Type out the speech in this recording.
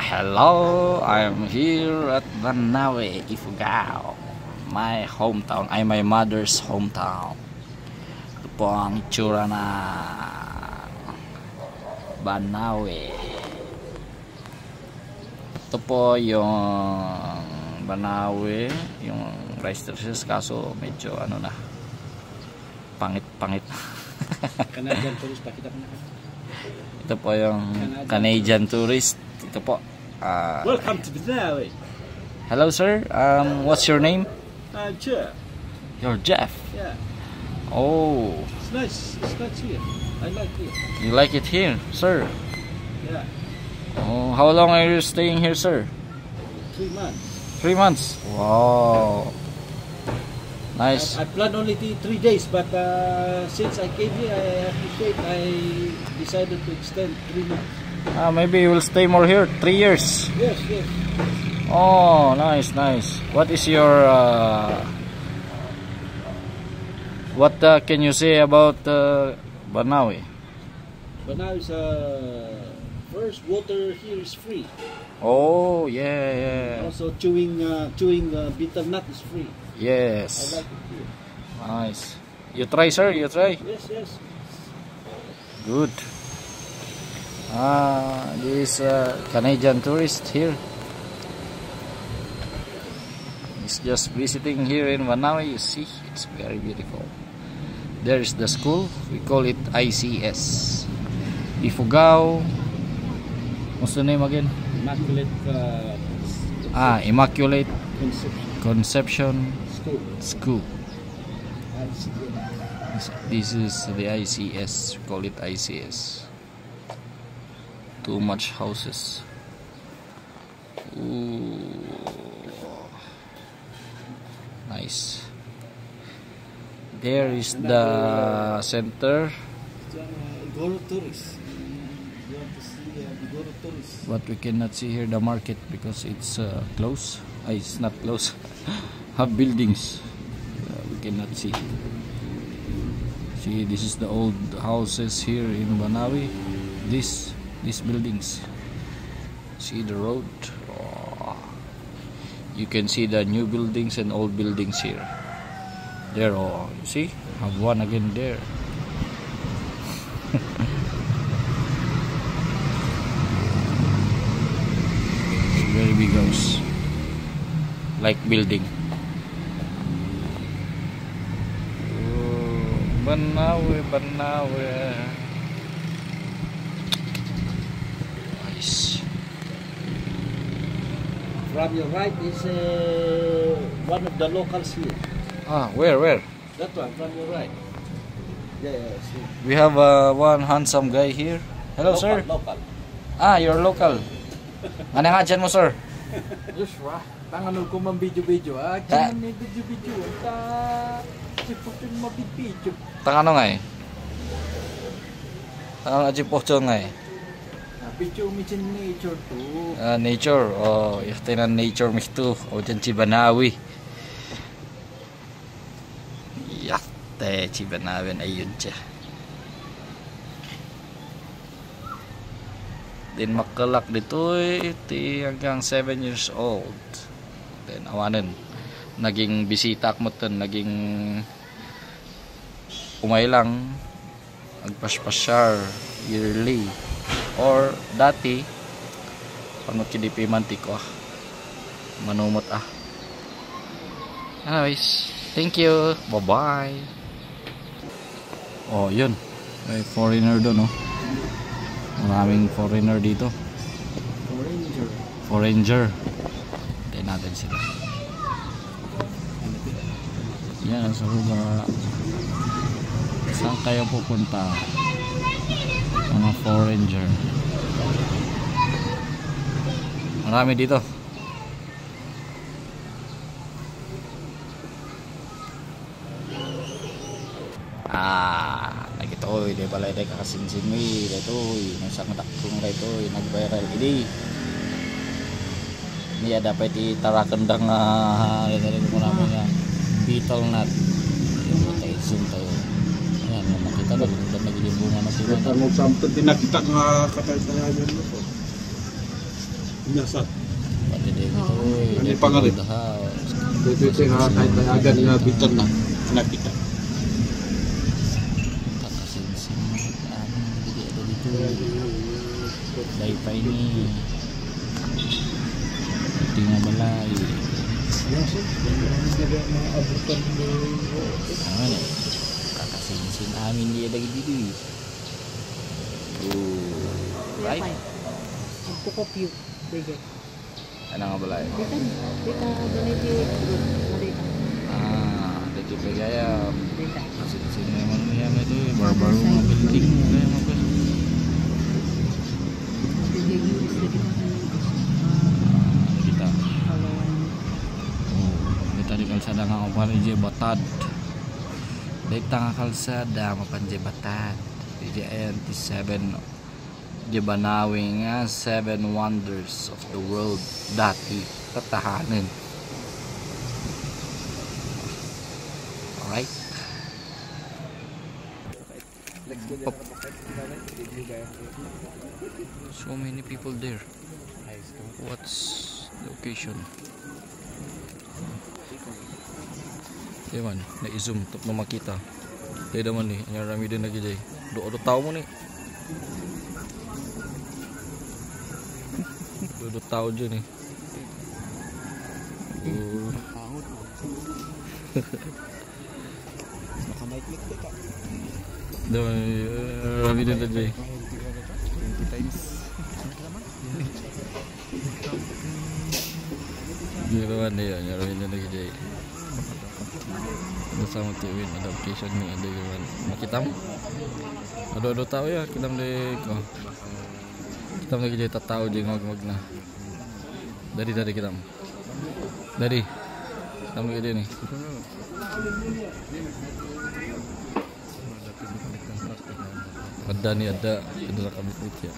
Hello, I'm here at Banawe, Ifugao, my hometown, my mother's hometown. Ito po ang itsura na Banawe. Ito po yung Banawe, yung rice terraces, kaso medyo ano na, pangit-pangit. Canadian tourist, pakita ko na. Ito po yung Canadian tourist. Ito po. Welcome to Banawe. Hello sir, what's your name? Jeff. You're Jeff? Yeah. Oh. It's nice. It's nice here. I like it. You like it here, sir? Yeah. Oh, how long are you staying here, sir? 3 months. 3 months. Wow. Nice. I planned only 3 days, but since I came here, I decided to extend 3 months. Maybe you will stay more here. 3 years. Yes, yes. Oh, nice, nice. What is your what can you say about Banawe? Banawe is first, water here is free. Oh, yeah, yeah. Also, chewing bitter nut is free. Yes. I like it here. Nice. You try, sir? You try? Yes, yes. Good. This Canadian tourist here. He's just visiting here in Banawe. You see, it's very beautiful. There is the school. We call it ICS. Ifugao. What's the name again? Immaculate. Immaculate Conception Conception School. This is the ICS. We call it ICS. Too much houses. Ooh. Nice. There is the center. Igoro tourist. You want to see Igoro tourist. But we cannot see here the market because it's closed. It's not closed. Have buildings. We cannot see. See, this is the old houses here in Banawe. These buildings. See the road. Oh. You can see the new buildings and old buildings here. There, oh, you see? Have one again there. Very big house, like building. Oh, Banawe, Banawe. Nice. From your right is one of the locals here. Where? That one, from your right. Yeah, see. We have one handsome guy here. Hello, Local, sir. Local. You're local. Ano nga dyan mo, sir? Joshua, tangan ko man video-video. Diyan may video-video. Siputin mo video. Tangano nga eh. Tangano nga po nga eh. Video mi dyan nature to. Nature. Oh, yakta na nature mi to. O dyan si Banawe. Yakta si Banawe. Ayun siya. Din makalak dito iti hanggang 7 years old. Then awanen naging bisita mo ton, naging umay lang agpaspasyar yearly or dati pano kidipi mantik manumot anyways, thank you, bye bye. Oh yun, may foreigner doon maraming foreigner dito. Foreigner. Tayo natin sila. Yan sa lugar. Saan kayo pupunta? Mga foreigner. Marami dito. Nagitoy, di pala ito kakasinsinmi, ito, nasang takong ito, nag-viral, hindi. Niya dapat itarakandang rin mo namin nga, beetle nut. Zoom tayo. Ayan, makita doon, nagilibungan na sila. Kita mo sampai tinakita nga katay-tayan mo po. Nasa. Pati din ito. Ano yung pangalit? The house. Ito yung kahit agan na bitan na. Nakita. Kakasinsin. Hindi ada dito. Dahil pa ini. Ito nga balay. Ano? Kakasinsin amin dia lagi dito. Right? Pukop yun. Sige. Ano nga balay? Dita balay di Marita. Dito pa kaya. Dita. Kakasinsin naman niya ito. Barbaro mga building. Kaya mga ba? Kita. Kita di kalsada nga ako pa rin batad. Dahil nga kalsada mapanjay batad. Ayan 7 Banawi nga 7 wonders of the world dati tatahanan. Alright. So many people there. What's the occasion? Di man, na-zoom untuk na makita. Di naman ni, ang rami din lagi dyan. Do tao mo ni. Do tao dyan eh. Nakamaiklik ka. Rami din lagi. 20 times. Di naman niya, ang rami din lagi dyan. Bersama Tiwin ada occasion ni ada yang makita mo. Ada tao ya kita muli ko. Kita lagi jadi tao je ngag na. Dari kita. Dari. Kita lagi dia ni. Ada ni ada kami ya.